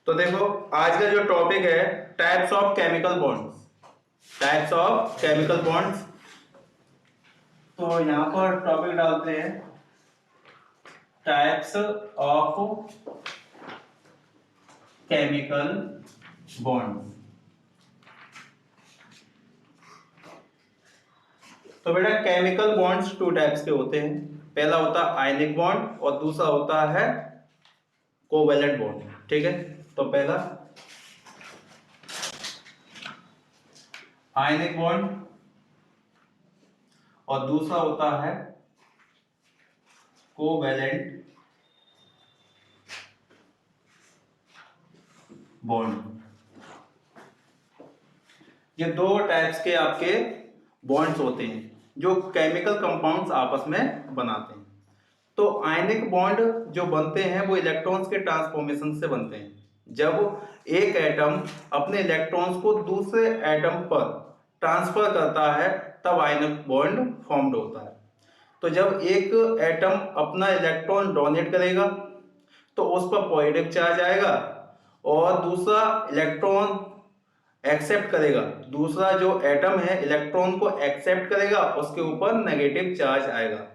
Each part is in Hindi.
तो देखो आज का जो टॉपिक है types of chemical bonds. Types of chemical bonds. तो यहां पर टॉपिक डालते हैं टाइप्स ऑफ केमिकल बॉन्ड्स। तो बेटा केमिकल बॉन्ड्स टू टाइप्स के होते हैं। पहला होता है आयनिक बॉन्ड और दूसरा होता है कोवैलेंट बॉन्ड। ठीक है, तो पहला आयनिक बॉन्ड और दूसरा होता है कोवैलेंट बॉन्ड। ये दो टाइप्स के आपके बॉन्ड्स होते हैं जो केमिकल कंपाउंड्स आपस में बनाते हैं। तो आयनिक बॉन्ड जो बनते हैं वो इलेक्ट्रॉन्स के ट्रांसफॉर्मेशन से बनते हैं। जब एक एटम अपने इलेक्ट्रॉन्स को दूसरे एटम पर ट्रांसफर करता है तब आयनिक बॉन्ड फॉर्म्ड होता है। तो जब एक एटम अपना इलेक्ट्रॉन डोनेट करेगा तो उस पर पॉजिटिव चार्ज आएगा और दूसरा इलेक्ट्रॉन एक्सेप्ट करेगा, दूसरा जो एटम है इलेक्ट्रॉन को एक्सेप्ट करेगा, उसके ऊपर नेगेटिव चार्ज आएगा।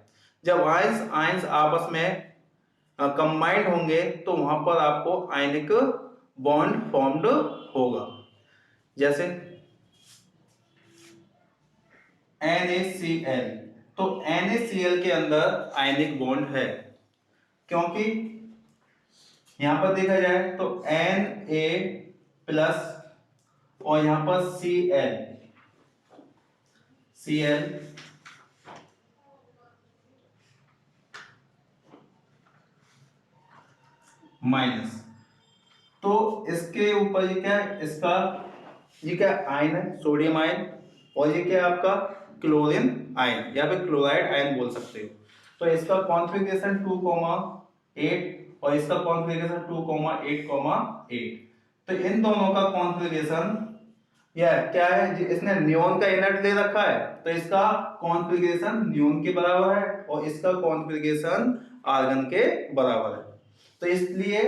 जब आयंस आयंस आपस में कंबाइंड होंगे तो वहां पर आपको आयनिक बॉन्ड फॉर्म्ड होगा। जैसे NaCl, तो NaCl के अंदर आयनिक बॉन्ड है क्योंकि यहां पर देखा जाए तो Na प्लस और यहां पर Cl माइनस। तो इसके ऊपर ये क्या है, इसका ये क्या आयन है, सोडियम आयन, और ये क्या है आपका क्लोरीन आयन या फिर क्लोराइड आयन बोल सकते हो। तो इसका कॉन्फ़िगरेशन 2,8 और इसका कॉन्फ़िगरेशन 2,8,8। तो इन दोनों का कॉन्फ़िगरेशन या क्या है, इसने नियोन का इनर्ट ले रखा है तो इसका कॉन्फ़िगरेशन नियोन के बराबर है और इसका कॉन्फ़िगरेशन आर्गन के बराबर है। तो इसलिए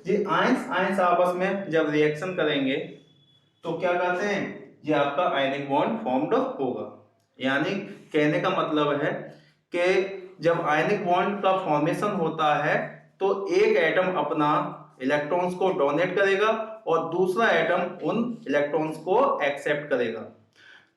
ये आयंस आयंस आपस में जब रिएक्शन करेंगे तो क्या कहते हैं, ये आपका आयनिक बॉन्ड फॉर्म्ड होगा। यानी कहने का मतलब है कि जब आयनिक बॉन्ड का फॉर्मेशन होता है तो एक एटम अपना इलेक्ट्रॉन्स को डोनेट करेगा और दूसरा एटम उन इलेक्ट्रॉन्स को एक्सेप्ट करेगा।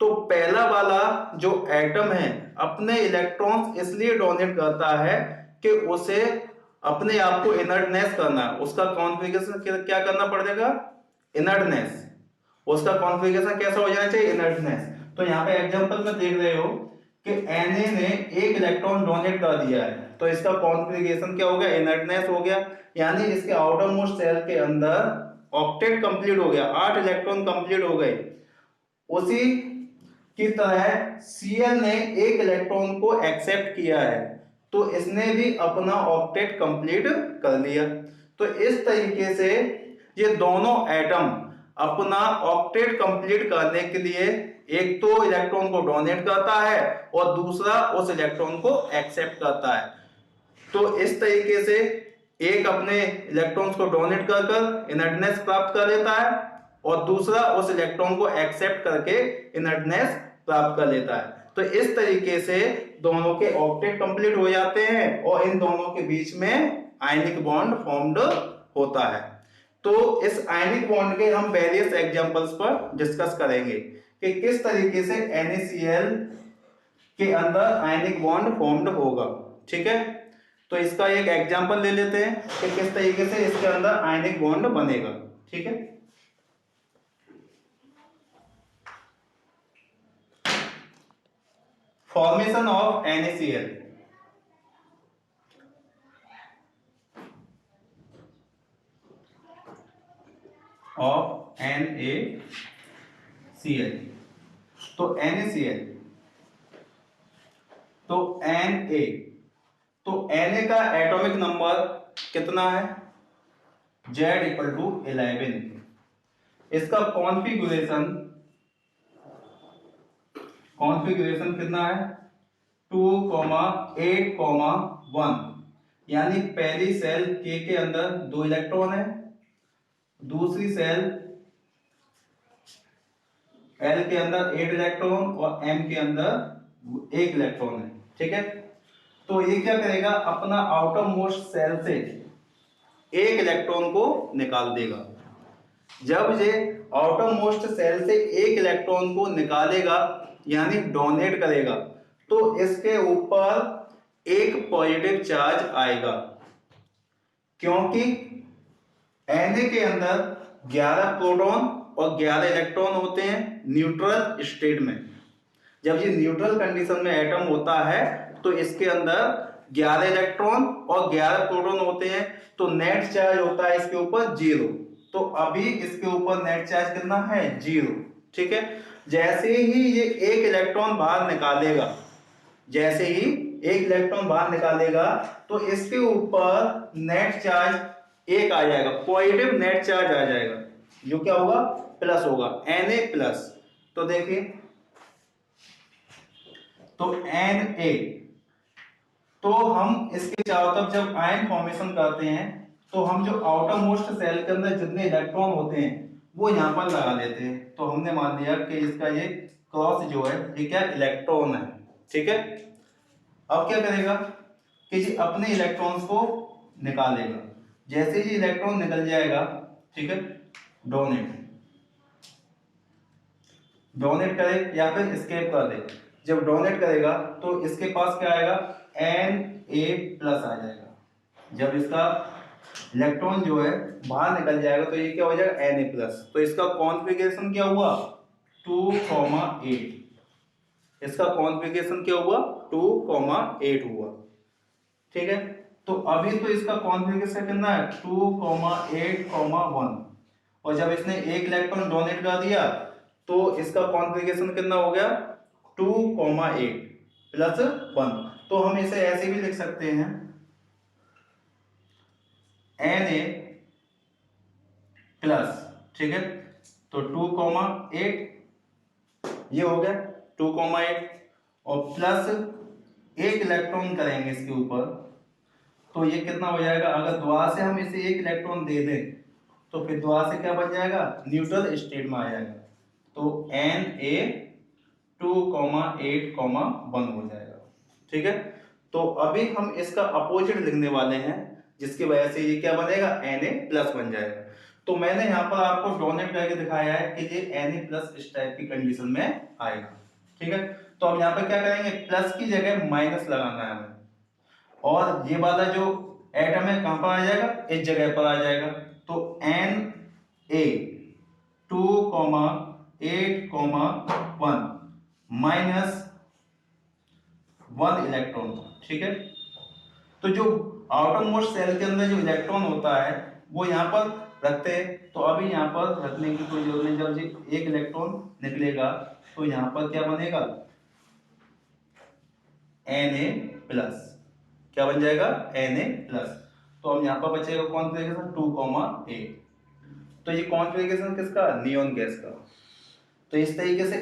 तो पहला वाला जो एटम है अपने इलेक्ट्रॉन्स इसलिए डोनेट करता है कि उसे अपने आप को इनर्टनेस करना है। उसका कॉन्फ़िगरेशन क्या करना पड़ेगा, इनर्टनेस। उसका कॉन्फ़िगरेशन कैसा हो जाना चाहिए, इनर्टनेस। तो यहाँ पे एग्जांपल में देख रहे हो कि Na ने एक इलेक्ट्रॉन डोनेट कर दिया है तो इसका कॉन्फ़िगरेशन क्या हो गया, इनर्टनेस हो गया। यानी इसके आउटर मोस्ट सेल के अंदर ऑक्टेट कंप्लीट हो गया, 8 इलेक्ट्रॉन कंप्लीट हो गए। उसी की तरह Cl ने एक इलेक्ट्रॉन को एक्सेप्ट किया है तो इसने भी अपना ऑक्टेट कंप्लीट कर लिया। तो इस तरीके से ये दोनों एटम अपना ऑक्टेट कंप्लीट करने के लिए एक तो इलेक्ट्रॉन को डोनेट करता है और दूसरा उस इलेक्ट्रॉन को एक्सेप्ट करता है। तो इस तरीके से एक अपने इलेक्ट्रॉन्स को डोनेट कर कर इनर्टनेस प्राप्त कर लेता है और दूसरा उस इलेक्ट्रॉन को एक्सेप्ट करके इनर्टनेस प्राप्त कर लेता है। तो इस तरीके से दोनों के ऑक्टेट कंप्लीट हो जाते हैं और इन दोनों के बीच में आयनिक बॉन्ड फॉर्म्ड होता है। तो इस आयनिक बॉन्ड के हम वेरियस एग्जांपल्स पर डिस्कस करेंगे कि किस तरीके से NaCl के अंदर आयनिक बॉन्ड फॉर्म्ड होगा। ठीक है, तो इसका एक एग्जांपल ले लेते हैं कि किस तरीके से इसके अंदर आयनिक बॉन्ड बनेगा। ठीक है, formation of NaCl। Of NaCl, तो NaCl, तो Na, तो Na का एटॉमिक नंबर कितना है, Z इक्वल टू 11। इसका कॉन्फ़िगरेशन कितना है, 2,8,1। यानी पहली सेल K के अंदर 2 इलेक्ट्रॉन है दूसरी सेल L के अंदर 8 इलेक्ट्रॉन और M के अंदर 1 इलेक्ट्रॉन है, ठीक है। तो ये क्या करेगा, अपना आउटर मोस्ट सेल से 1 इलेक्ट्रॉन को निकाल देगा। जब ये आउटर मोस्ट सेल से 1 इलेक्ट्रॉन को निकालेगा यानी डोनेट करेगा, तो इसके ऊपर एक पॉजिटिव चार्ज आएगा, क्योंकि Na के अंदर 11 प्रोटॉन और 11 इलेक्ट्रॉन होते हैं न्यूट्रल स्टेट में। जब ये न्यूट्रल कंडीशन में एटम होता है तो इसके अंदर 11 इलेक्ट्रॉन और 11 प्रोटॉन होते हैं, तो नेट चार्ज होता है इसके ऊपर 0। तो अभी इसके ऊपर नेट चार्ज कितना है, 0, ठीक है। जैसे ही ये 1 इलेक्ट्रॉन बाहर निकालेगा, जैसे ही 1 इलेक्ट्रॉन बाहर निकालेगा, तो इसके ऊपर नेट चार्ज 1 आ जाएगा, पॉजिटिव नेट चार्ज आ जाएगा, जो क्या होगा, प्लस होगा, Na+। तो देखिए, तो Na, तो हम इसके चारों तरफ जब आयन फॉर्मेशन करते हैं तो हम जो आउटर मोस्ट सेल के अंदर जितने इलेक्ट्रॉन होते हैं वो यहाँ पर लगा लेते हैं। तो हमने मान लिया कि इसका ये क्रॉस जो है ये क्या इलेक्ट्रॉन है, ठीक है। अब क्या करेगा कि जी अपने इलेक्ट्रॉन्स को निकालेगा। जैसे ही इलेक्ट्रॉन निकल जाएगा, ठीक है, डोनेट करे या फिर एस्केप कर दे। जब डोनेट करेगा तो इसके पास क्या आएगा, Na+ आ जाएगा। जब इसका इलेक्ट्रॉन जो है बाहर निकल जाएगा तो ये क्या हो जाएगा, Na+। तो इसका कॉन्फ़िगरेशन क्या हुआ, 2,8। इसका कॉन्फ़िगरेशन क्या हुआ, 2,8 हुआ, ठीक है। तो अभी तो इसका कॉन्फ़िगरेशन कितना है, 2,8,1। और जब इसने 1 इलेक्ट्रॉन डोनेट कर दिया तो इसका कॉन्फ़िगरेशन कितना हो गया, 2,8 + 1। तो हम इसे ऐसे भी लिख सकते हैं, Na+, ठीक है। तो 2,8 ये हो गया 2,8 और प्लस 1 इलेक्ट्रॉन करेंगे इसके ऊपर, तो ये कितना हो जाएगा। अगर दोबारा से हम इसे 1 इलेक्ट्रॉन दे दें तो फिर दोबारा से क्या बन जाएगा, न्यूट्रल स्टेट में आ जाएगा। तो Na 2,8,1 हो जाएगा, ठीक है। तो अभी हम इसका अपोजिट लिखने वाले हैं, जिसकी वजह से ये क्या बनेगा, Na+ बन जाएगा। तो मैंने यहाँ पर आपको डोनेट करके दिखाया है कि ये Na+ इस टाइप की कंडीशन में आएगा, ठीक है। तो अब यहाँ पर क्या करेंगे, प्लस की जगह माइनस लगाना है हमें, और ये वाला जो एटम है कहां पर आ जाएगा, इस जगह पर आ जाएगा। तो Na 2,8,1 -1 इलेक्ट्रॉन, ठीक है। तो जो आउटर मोस्ट सेल के अंदर जो इलेक्ट्रॉन होता है वो यहाँ पर रखते हैं, तो अभी यहाँ पर रखने की कोई जरूरत नहीं। जब जी 1 इलेक्ट्रॉन निकलेगा तो यहाँ पर क्या बनेगा, Na+, क्या बन जाएगा, Na+। तो अब यहाँ पर बचेगा कॉन्फ़िगरेशन 2,8। तो ये कॉन्फ़िगरेशन किसका, नियोन गैस का। तो इस तरीके से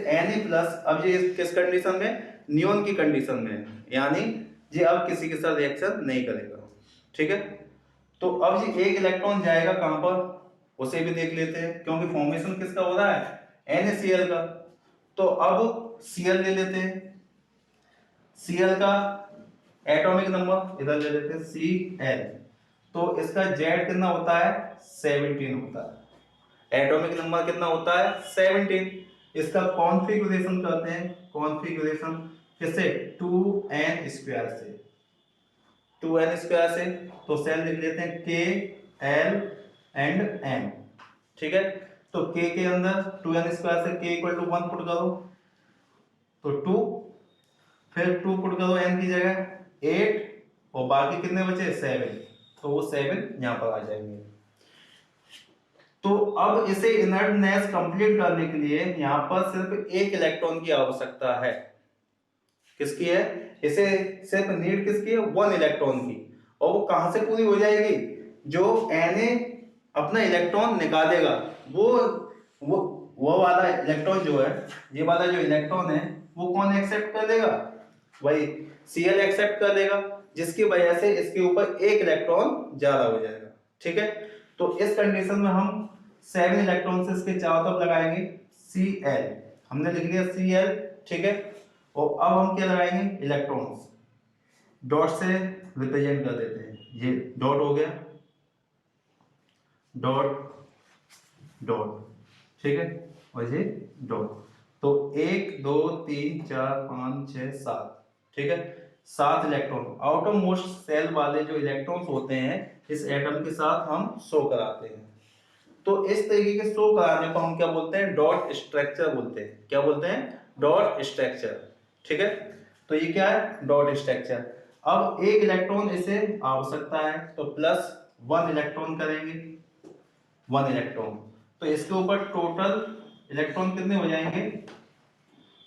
Na+, अब ये किस कंडीशन में, नियोन की कंडीशन में, यानी ये अब किसी के साथ रिएक्शन नहीं करेगा, ठीक है। तो अब ये 1 इलेक्ट्रॉन जाएगा कहां पर, उसे भी देख लेते हैं, क्योंकि फॉर्मेशन किसका हो रहा है, NaCl का। तो अब Cl ले लेते हैं, Cl का एटॉमिक नंबर इधर ले लेते हैं, Cl। तो इसका Z कितना होता है, 17 होता है। एटॉमिक नंबर कितना होता है, 17। इसका कॉन्फ़िगरेशन करते हैं, कॉन्फ़िगरेशन किससे, 2n² से, 2n² से। तो सेल लिख लेते हैं K, L एंड M, ठीक है। तो K के अंदर 2n² से K = 1 पुट करो तो 2, फिर 2 पुट करो n की जगह 8, और बाकी कितने बचे, 7। तो वो 7 यहाँ पर आ जाएंगे। तो अब इसे इनर्टनेस कंप्लीट करने के लिए यहाँ पर सिर्फ 1 इलेक्ट्रॉन की आवश्यकता है। किसकी है, इसे सिर्फ नीड किसकी है, 1 इलेक्ट्रॉन की। और वो कहां से पूरी हो जाएगी, जो Na अपना इलेक्ट्रॉन निकालेगा वो वाला इलेक्ट्रॉन जो है, ये वाला जो इलेक्ट्रॉन है वो कौन एक्सेप्ट कर लेगा, वही Cl एक्सेप्ट कर लेगा, जिसकी वजह से इसके ऊपर 1 इलेक्ट्रॉन ज्यादा हो जाएगा, ठीक है। तो इस कंडीशन में हम 7 इलेक्ट्रॉन से इसके चारों तरफ लगाएंगे Cl, हमने लिख दिया Cl, ठीक है। और अब हम क्या लगाएंगे, इलेक्ट्रॉन्स, डॉट से रिप्रेजेंट कर देते हैं, ये डॉट हो गया, डॉट डॉट, ठीक है, और ये डॉट। तो 1 2 3 4 5 6 7, ठीक है, 7 इलेक्ट्रॉन आउटर मोस्ट सेल वाले जो इलेक्ट्रॉन्स होते हैं इस एटम के साथ हम शो कराते हैं। तो इस तरीके के शो कराने को हम क्या बोलते हैं, डॉट स्ट्रक्चर बोलते हैं। क्या बोलते हैं, डॉट स्ट्रक्चर, ठीक है। तो ये क्या है, डॉट स्ट्रक्चर। अब एक इलेक्ट्रॉन इसे आवश्यकता है तो प्लस 1 इलेक्ट्रॉन करेंगे, 1 इलेक्ट्रॉन, तो इसके ऊपर टोटल इलेक्ट्रॉन कितने हो जाएंगे,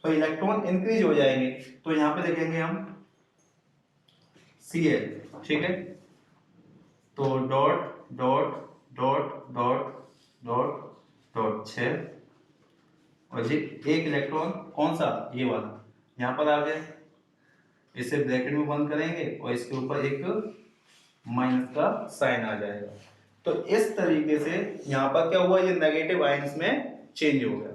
तो इलेक्ट्रॉन इंक्रीज हो जाएंगे। तो यहां पे देखेंगे हम Cl, ठीक है, तो dot dot dot dot dot dot 6, और ये एक इलेक्ट्रॉन कौन सा, ये वाला यहां पर आ गया, इसे ब्रैकेट में बंद करेंगे और इसके ऊपर एक माइनस का साइन आ जाएगा। तो इस तरीके से यहां पर क्या हुआ, ये नेगेटिव आयंस में चेंज हो गया,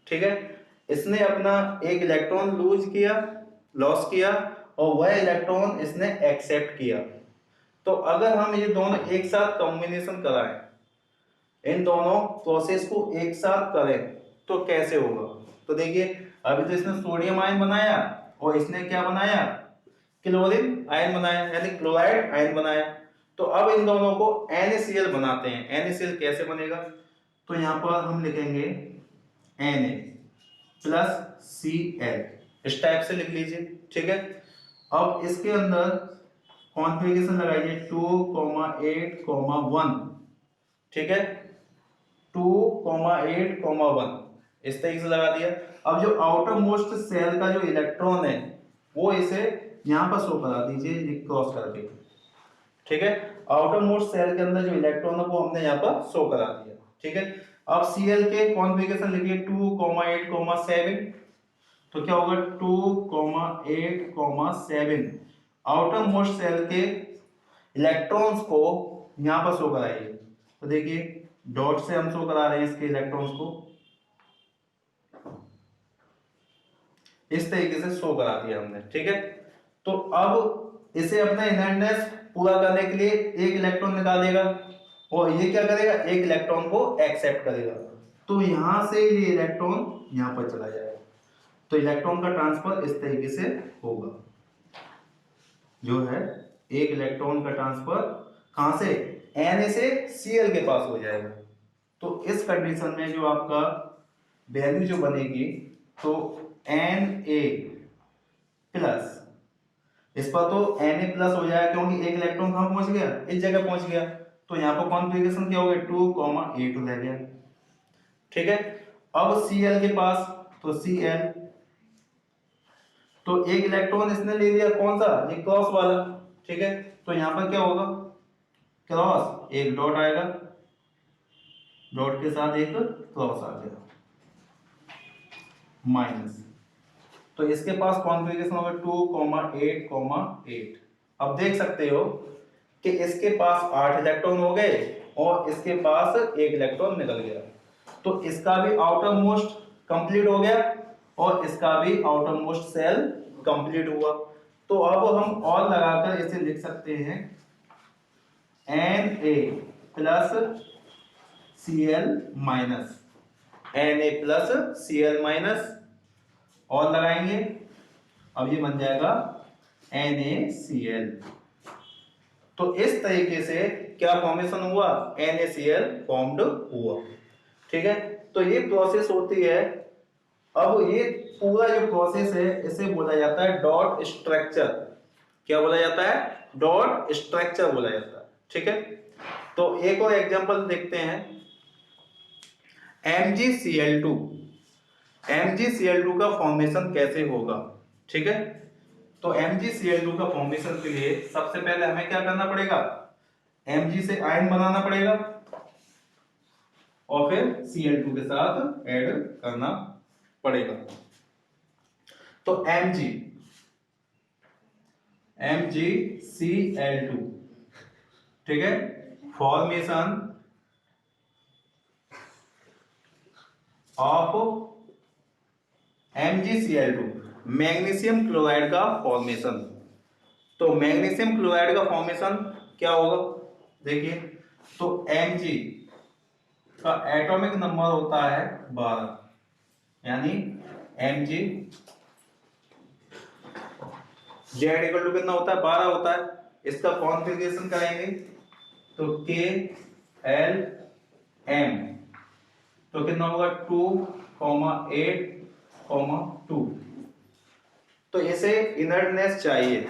ठीक है। इसने अपना एक इलेक्ट्रॉन लूज किया, लॉस किया, और वह इलेक्ट्रॉन इसने एक्सेप्ट किया। तो अगर हम ये दोनों एक साथ कॉम्बिनेशन कराएं, इन दोनों प्रोसेस को एक साथ करें तो कैसे होगा। तो देखिए, अभी तो इसने सोडियम आयन बनाया और इसने क्या बनाया, क्लोरीन आयन बनाया, यानी क्लोराइड आयन बनाया। तो अब इन दोनों को NaCl बनाते हैं। NaCl कैसे बनेगा, तो यहां पर हम लिखेंगे Na प्लस Cl, इस टाइप से लिख लीजिए, ठीक है। अब इसके अंदर कॉन्फ़िगरेशन लगाइए 2,8,1, ठीक है, 2,8,1 इस तरीके से लगा दिया। अब जो आउटर मोस्ट सेल का जो इलेक्ट्रॉन है वो इसे यहां पर शो करा दीजिए, ये क्रॉस करके, ठीक है। आउटर मोस्ट सेल के अंदर जो इलेक्ट्रॉन है वो हमने यहाँ पर शो करा दिया, ठीक है। अब Cl के कॉन्फ़िगरेशन लिखिए 2,8,7, तो क्या होगा 2,8,7 आउटर मोस्ट सेल के इलेक्ट्रॉन्स को यहां पर शो कराइए। तो देखिए डॉट से हम शो करा रहे हैं इसके इलेक्ट्रॉन्स को, इस तरीके से शो करा दिया हमने, ठीक है। तो अब इसे अपना इनर्टनेस पूरा करने के लिए एक इलेक्ट्रॉन निकालेगा और ये क्या करेगा, एक इलेक्ट्रॉन को एक्सेप्ट करेगा। तो यहां से ये इलेक्ट्रॉन यहां पर चला जाएगा। तो इलेक्ट्रॉन का ट्रांसफर इस तरीके से होगा, जो है एक इलेक्ट्रॉन का ट्रांसफर कहां से, Na से Cl के पास हो जाएगा। तो इस कंडीशन में जो आपका वैल्यू जो बनेगी, तो Na प्लस, इस पर तो Na प्लस हो जाएगा क्योंकि एक इलेक्ट्रॉन कहां पहुंच गया, इस जगह पहुंच गया। तो यहां पर कॉन्फ़िगरेशन क्या हो गया, 2,8 हो गया, ठीक है। अब Cl के पास, तो Cl, तो एक इलेक्ट्रॉन इसने ले लिया कौन सा, ये क्रॉस वाला, ठीक है। तो यहां पर क्या होगा, क्रॉस, एक डॉट आएगा, डॉट के साथ एक क्रॉस आ गया, माइनस। तो इसके पास कॉन्फ़िगरेशन होगा 2,8,8। अब देख सकते हो कि इसके पास 8 इलेक्ट्रॉन हो गए और इसके पास एक इलेक्ट्रॉन निकल गया। तो इसका भी आउटर मोस्ट कंप्लीट हो गया और इसका भी आउटर मोस्ट सेल कंप्लीट हुआ। तो अब हम और लगाकर इसे लिख सकते हैं Na plus Cl minus, Na plus Cl minus, और लगाएंगे, अब ये बन जाएगा NaCl। तो इस तरीके से क्या फॉर्मेशन हुआ, NaCl फॉर्म्ड हुआ, ठीक है। तो ये प्रोसेस होती है। अब ये पूरा जो प्रोसेस है इसे बोला जाता है डॉट स्ट्रक्चर। क्या बोला जाता है, डॉट स्ट्रक्चर बोला जाता है, ठीक है। तो एक और एग्जांपल देखते हैं, MgCl2। MgCl2 का फॉर्मेशन कैसे होगा, ठीक है। तो MgCl2 का फॉर्मेशन के लिए सबसे पहले हमें क्या करना पड़ेगा, Mg से आयन बनाना पड़ेगा और फिर Cl2 के साथ ऐड करना पड़ेगा। तो MgCl2, ठीक है, formation of MgCl2, magnesium chloride का फॉर्मेशन। तो मैग्नीशियम क्लोराइड का फॉर्मेशन क्या होगा, देखिए, तो Mg का एटॉमिक नंबर होता है 12, यानी Mg जेड इक्वल टू कितना होता है, 12 होता है। इसका कॉन्फ़िगरेशन करेंगे तो KLM, तो कितना होगा 2,8,2। तो इसे इनर्टनेस चाहिए,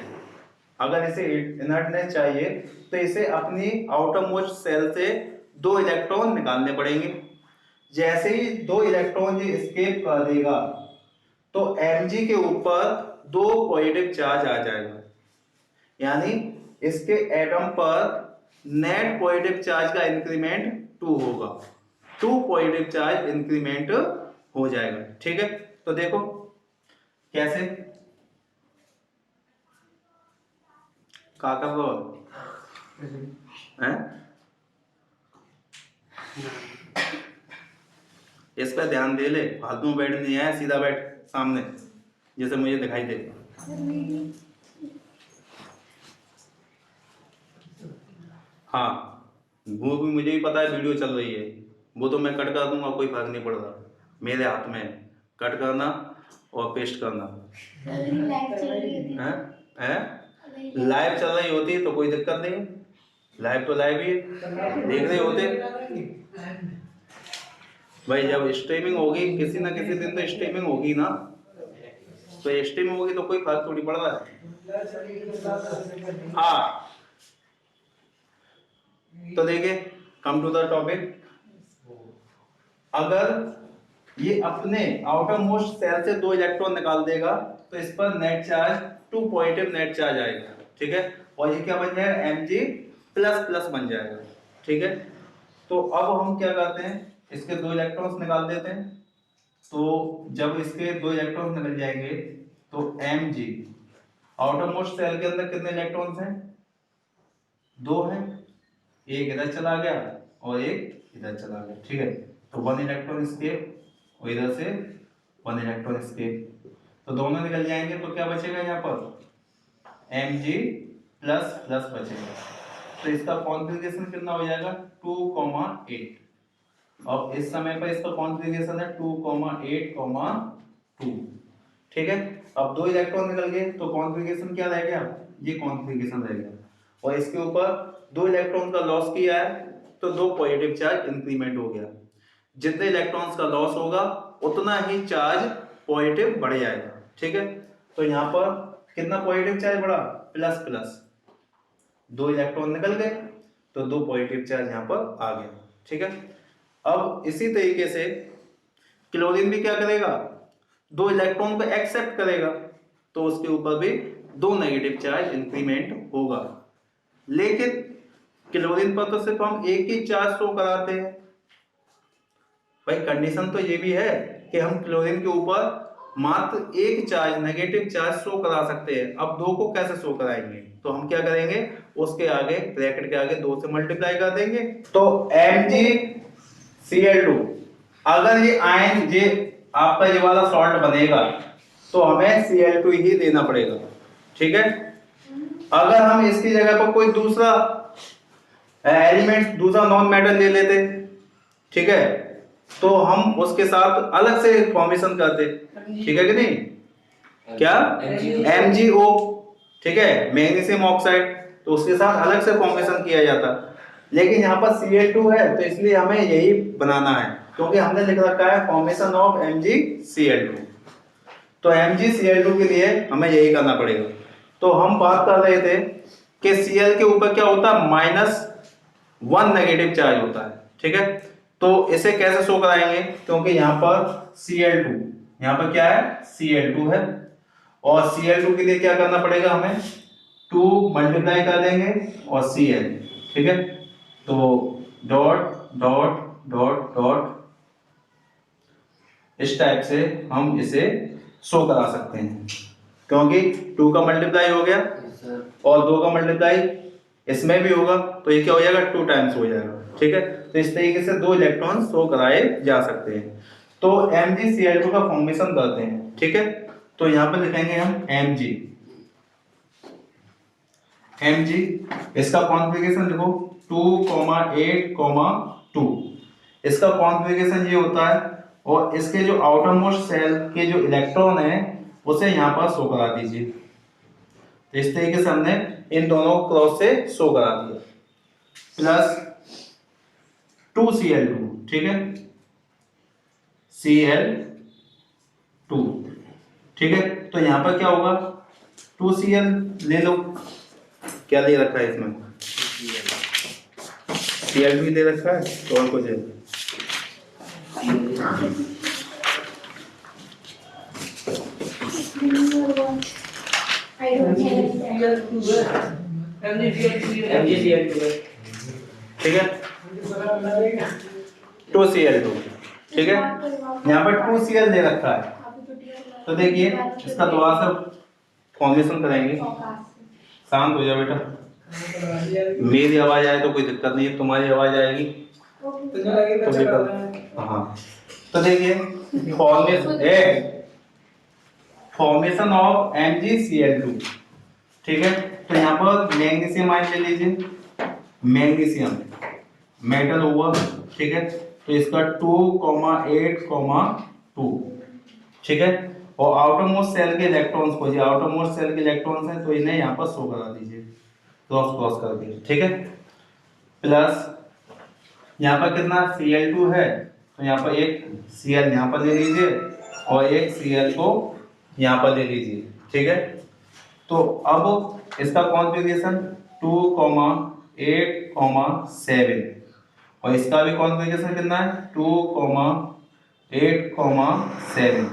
अगर इसे इनर्टनेस चाहिए तो इसे अपनी आउटर मोस्ट सेल से 2 इलेक्ट्रॉन निकालने पड़ेंगे। जैसे ही 2 इलेक्ट्रॉन ये एस्केप कर देगा तो Mg के ऊपर 2 पॉजिटिव चार्ज आ जाएगा, यानी इसके एटम पर नेट पॉजिटिव चार्ज का इंक्रीमेंट 2 होगा, 2 पॉजिटिव चार्ज इंक्रीमेंट हो जाएगा। ठीक है, तो देखो कैसे, क्या कर रहे हो हैं? इस पर ध्यान दे ले, फालतू में बैठ नहीं है, सीधा बैठ सामने जैसे मुझे दिखाई दे। हाँ, वो भी मुझे भी पता है वीडियो चल रही है, वो तो मैं कट कर दूंगा, कोई फर्क नहीं पड़ रहा, मेरे हाथ में कट करना और पेस्ट करना। लाइव चल रही होती तो कोई दिक्कत नहीं, लाइव तो लाइव ही देख रहे होते भाई। जब स्ट्रीमिंग होगी किसी ना किसी दिन तो स्ट्रीमिंग होगी ना, तो स्ट्रीमिंग होगी तो कोई फर्क थोड़ी पड़ रहा है। हाँ, तो देखिए, कम टू द टॉपिक, अगर ये अपने आउटर मोस्ट सेल से 2 इलेक्ट्रॉन निकाल देगा तो इस पर net charge 2 positive net charge आएगा। ठीक है, और ये क्या बन जाएगा, Mg++ बन जाएगा। ठीक है, तो अब हम क्या करते हैं, इसके 2 इलेक्ट्रॉन्स निकाल देते हैं। तो जब इसके 2 इलेक्ट्रॉन्स निकल जाएंगे तो Mg आउटर मोस्ट सेल के अंदर कितने इलेक्ट्रॉन्स हैं, 2 हैं, एक इधर चला गया और एक इधर चला गया। ठीक है, तो 1 इलेक्ट्रॉन एस्केप और इधर से 1 इलेक्ट्रॉन एस्केप, तो दोनों निकल जाएंगे। तो क्या बचेगा यहाँ पर, Mg++ बचेगा। तो इसका कॉन्फ़िगरेशन कितना हो जाएगा, 2,8। अब इस समय पर इसका कॉन्फ़िगरेशन है 2,8,2। ठीक है, अब 2 इलेक्ट्रॉन निकल गए तो कॉन्फ़िगरेशन क्या रह गया, ये कॉन्फ़िगरेशन रह गया, और इसके ऊपर 2 इलेक्ट्रॉन का लॉस किया है तो 2 पॉजिटिव चार्ज इंक्रीमेंट हो गया। जितने इलेक्ट्रॉन्स का लॉस होगा उतना ही चार्ज पॉजिटिव बढ़ जाएगा। ठीक है, तो यहाँ पर कितना पॉजिटिव चार्ज बढ़ा, प्लस, 2 इलेक्ट्रॉन निकल गए तो 2 पॉजिटिव चार्ज यहाँ पर आ गया। ठीक है, अब इसी तरीके से क्लोरीन भी क्या करेगा, 2 इलेक्ट्रॉन को एक्सेप्ट करेगा तो उसके ऊपर भी 2 नेगेटिव चार्ज इंक्रीमेंट होगा। लेकिन क्लोरीन पर तो सिर्फ हम एक ही चार्ज शो कराते हैं भाई। कंडीशन तो ये भी है कि हम क्लोरीन के ऊपर मात्र एक चार्ज नेगेटिव चार्ज शो करा सकते हैं। अब 2 को कैसे शो कराएंगे, तो हम क्या करेंगे, उसके आगे ब्रैकेट के आगे 2 से मल्टीप्लाई कर देंगे। तो MgCl2, अगर ये आयन ये आपका ये वाला सॉल्ट बनेगा तो हमें Cl2 ही देना पड़ेगा। ठीक है, अगर हम इसकी जगह पर कोई दूसरा एलिमेंट, दूसरा नॉन मेटल ले लेते, ठीक है, तो हम उसके साथ अलग से फॉर्मेशन करते। ठीक है कि नहीं, क्या MgO, ठीक है, मैग्नीशियम ऑक्साइड, तो उसके साथ अलग से फॉर्मेशन किया जाता। लेकिन यहाँ पर Cl2 है तो इसलिए हमें यही बनाना है, क्योंकि हमने लिख रखा है फॉर्मेशन ऑफ MgCl2। तो MgCl2 के लिए हमें यही करना पड़ेगा। तो हम बात कर रहे थे कि Cl के ऊपर क्या होता है, -1 नेगेटिव चार्ज होता है। ठीक है, तो इसे कैसे शो कराएंगे, क्योंकि यहाँ पर Cl2, यहाँ पर क्या है, Cl2 है, और Cl2 के लिए क्या करना पड़ेगा, हमें 2 मल्टीप्लाई कर देंगे और Cl। ठीक है, तो डॉट डॉट डॉट डॉट इस टाइप से हम इसे शो करा सकते हैं, क्योंकि 2 का मल्टीप्लाई हो गया और 2 का मल्टीप्लाई इसमें भी होगा, तो ये क्या हो जाएगा, 2 टाइम्स हो जाएगा। ठीक है, तो इस तरीके से 2 इलेक्ट्रॉन शो कराए जा सकते हैं। तो MgCl2 का फॉर्मेशन करते हैं, ठीक है। तो यहाँ पर लिखेंगे हम Mg, इसका कॉन्फ़िगरेशन देखो 2,8,2, इसका कॉन्फ़िगरेशन ये होता है, और इसके जो आउटर मोस्ट सेल के जो इलेक्ट्रॉन है उसे यहाँ पर शो करा दीजिए। तो इस तरीके से हमने इन दोनों क्रॉस से शो करा दिया, प्लस 2Cl2, ठीक है, Cl2, ठीक है। तो यहाँ पर क्या होगा, 2Cl ले लो, क्या ले रखा है इसमें, Cl भी ले रखा है, तो और कुछ है, ठीक है, 2Cl2, ठीक है। यहाँ पर 2Cl ले रखा है, तो देखिए इसका दोबारा से फॉर्मेशन करेंगे। शांत हो जाओ बेटा, मेरी आवाज आए तो कोई दिक्कत नहीं है, तुम्हारी आवाज आएगी तो दिक्कत। हाँ, तो देखिए फॉर्मेशन ऑफ MgCl2, ठीक है। तो यहाँ पर मैग्नीशियम आयन ले लीजिए, मैग्नीशियम मेटल ओवर, ठीक है। तो इसका 2,8,2, ठीक है। और आउटर मोस्ट सेल के इलेक्ट्रॉन्स को, जो आउटर मोस्ट सेल के इलेक्ट्रॉन्स हैं तो इन्हें यहाँ पर शो करा दीजिए क्रॉस क्रॉस करके, ठीक है। प्लस यहाँ पर कितना Cl2 है, तो यहाँ पर एक Cl यहाँ पर ले लीजिए और एक Cl को यहाँ पर ले लीजिए, ठीक है। तो अब इसका कॉन्फ़िगरेशन 2,8,7, और इसका भी कॉन्फ़िगरेशन कितना है 2,8,7।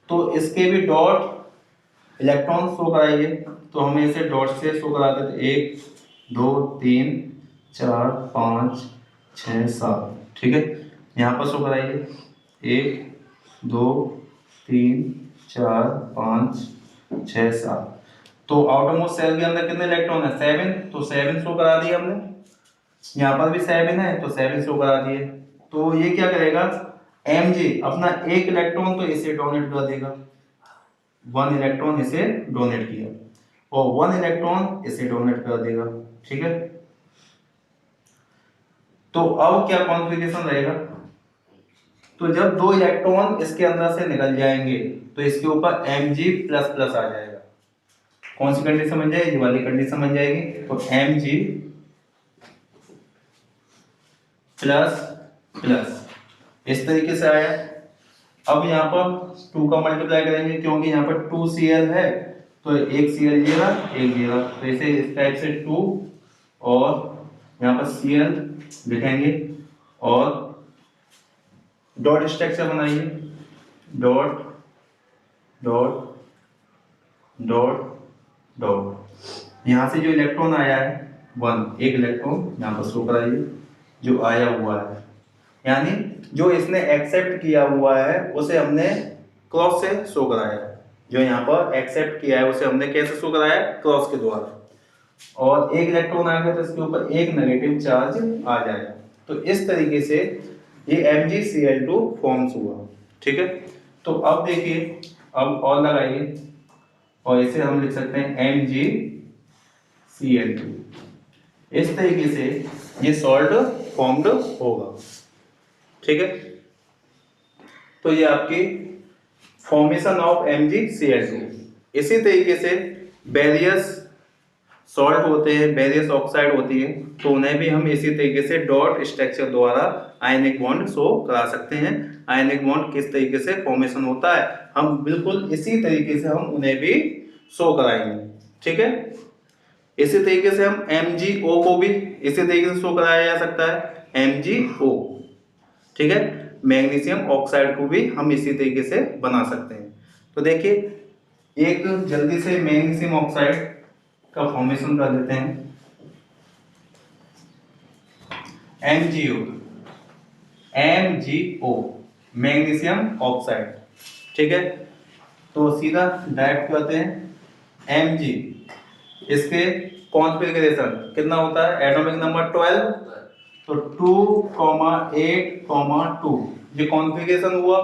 तो इसके भी डॉट इलेक्ट्रॉन शो कराइए, तो हमें इसे डॉट से शो कराते थे, 1 2 3 4 5 6 7, ठीक है। यहाँ पर शो कराइए 1 2 3 4 5 6 7। तो आउटर मोस्ट सेल के अंदर कितने इलेक्ट्रॉन है 7, तो 7 शो करा दिए हमने, यहाँ पर भी 7 है तो 7 शो करा दिए। तो ये क्या करेगा, Mg अपना एक इलेक्ट्रॉन तो इसे डोनेट कर देगा, 1 इलेक्ट्रॉन इसे डोनेट किया, और 1 इलेक्ट्रॉन इसे डोनेट कर देगा, ठीक है। तो अब क्या कॉन्फ़िगरेशन रहेगा, तो जब 2 इलेक्ट्रॉन इसके अंदर से निकल जाएंगे तो इसके ऊपर Mg प्लस प्लस आ जाएगा। कौन सी कंडीशन बन जाएगी, ये वाली कंडीशन बन जाएगी। तो Mg प्लस प्लस इस तरीके से आया। अब यहाँ पर 2 का मल्टीप्लाई करेंगे, क्योंकि यहाँ पर 2Cl है तो एक Cl ये रहा एक ये रहा, तो इसे इस टाइप से 2 और यहाँ पर Cl लिखेंगे और डॉट स्ट्रक्चर बनाइए, डॉट डॉट डॉट डॉट। यहाँ से जो इलेक्ट्रॉन आया है 1, एक इलेक्ट्रॉन यहाँ पर शो कराइए जो आया हुआ है, यानी जो इसने एक्सेप्ट किया हुआ है उसे हमने क्रॉस से शो कराया, जो यहाँ पर एक्सेप्ट किया है उसे हमने कैसे शो कराया, क्रॉस के द्वारा। और एक इलेक्ट्रॉन आ गया तो इसके ऊपर एक नेगेटिव चार्ज आ जाएगा। तो इस तरीके से ये MgCl2 फॉर्म्स हुआ, ठीक है। तो अब देखिए, अब और लगाइए और इसे हम लिख सकते हैं MgCl2। इस तरीके से ये सॉल्ट फॉर्म्ड होगा, ठीक है। तो ये आपकी फॉर्मेशन ऑफ MgCl2। इसी तरीके से वेरियस सॉल्ट होते हैं, वेरियस ऑक्साइड होती है, तो उन्हें भी हम इसी तरीके से डॉट स्ट्रक्चर द्वारा आयनिक बॉन्ड शो करा सकते हैं। आयनिक बॉन्ड किस तरीके से फॉर्मेशन होता है, हम बिल्कुल इसी तरीके से हम उन्हें भी शो कराएंगे, ठीक है। इसी तरीके से हम MgO को भी इसी तरीके से शो कराया जा सकता है, MgO, ठीक है। मैग्नीशियम ऑक्साइड को भी हम इसी तरीके से बना सकते हैं। तो देखिए, एक जल्दी से मैग्नीशियम ऑक्साइड का फॉर्मेशन कर देते हैं, MgO मैग्नीशियम ऑक्साइड, ठीक है। तो सीधा डायरेक्ट करते हैं Mg, इसके कॉन्फ़िगरेशन कितना होता है, एटॉमिक नंबर 12, तो 2,8,2, जो कॉन्फ़िगरेशन हुआ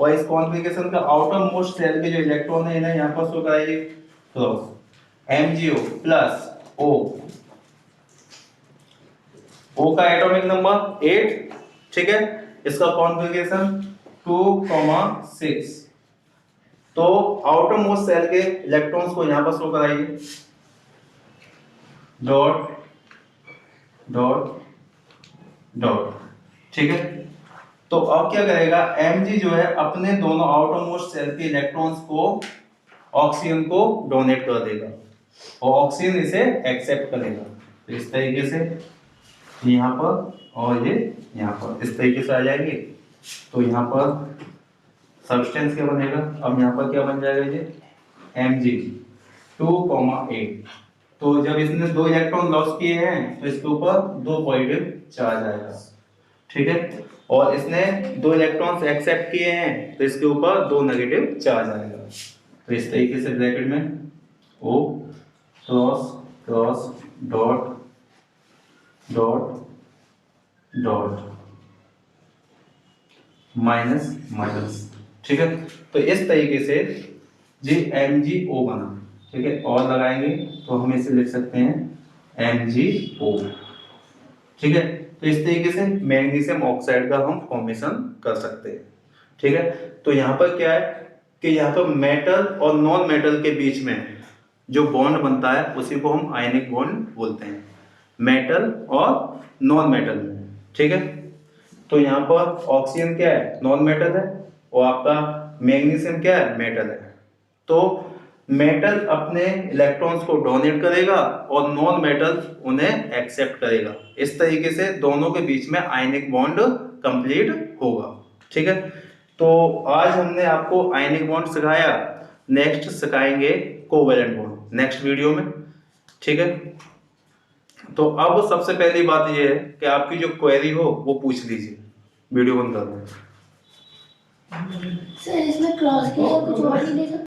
और इस कॉन्फ़िगरेशन का आउटर मोस्ट शेल के जो इलेक्ट्रॉन है इन्हें यहाँ पर शो कराइए क्रॉस MgO प्लस O का एटॉमिक नंबर 8, ठीक है, इसका कॉन्फ़िगरेशन 2,6। तो आउटर मोस्ट शेल के इलेक्ट्रॉन्स को यहां पर शो कराइए डॉट डॉट डॉट, ठीक है। तो अब क्या करेगा Mg जो है अपने दोनों आउटर मोस्ट शेल के इलेक्ट्रॉन्स को ऑक्सीजन को डोनेट कर देगा और ऑक्सीजन इसे एक्सेप्ट करेगा। तो इस तरीके से यहाँ पर और ये यहाँ पर इस तरीके से आ जाएंगे। तो यहाँ पर सब्सटेंस क्या बनेगा, अब यहाँ पर क्या बन जाएगा ये Mg 2,8। तो जब इसने 2 इलेक्ट्रॉन लॉस किए हैं तो इसके ऊपर 2 पॉजिटिव चार्ज आएगा, ठीक है, और इसने 2 इलेक्ट्रॉन्स एक्सेप्ट किए हैं तो इसके ऊपर 2 नेगेटिव चार्ज आएगा। तो इस तरीके से ब्रैकेट में O cross cross dot dot dot minus minus, ठीक है। तो इस तरीके से जी MgO बना, ठीक है, और लगाएंगे तो हम इसे लिख सकते हैं MgO, ठीक है। तो इस तरीके से मैग्नीशियम ऑक्साइड का हम फॉर्मेशन कर सकते हैं, ठीक है। तो यहाँ पर क्या है कि यहाँ पर मेटल और नॉन मेटल के बीच में जो बॉन्ड बनता है उसी को हम आयनिक बॉन्ड बोलते हैं, मेटल और नॉन मेटल में, ठीक है। तो यहाँ पर ऑक्सीजन क्या है नॉन मेटल है और आपका मैग्नीशियम क्या है मेटल है। तो मेटल अपने इलेक्ट्रॉन्स को डोनेट करेगा और नॉन मेटल उन्हें एक्सेप्ट करेगा। इस तरीके से दोनों के बीच में आयनिक बॉन्ड कंप्लीट होगा, ठीक है। तो आज हमने आपको आयनिक बॉन्ड सिखाया, नेक्स्ट सिखाएंगे कोवेलेंट बॉन्ड नेक्स्ट वीडियो में, ठीक है। तो अब सबसे पहली बात यह है कि आपकी जो क्वेरी हो वो पूछ लीजिए। वीडियो बंद कर दो सर, इसमें क्रॉस किया कुछ और नहीं दे सकते?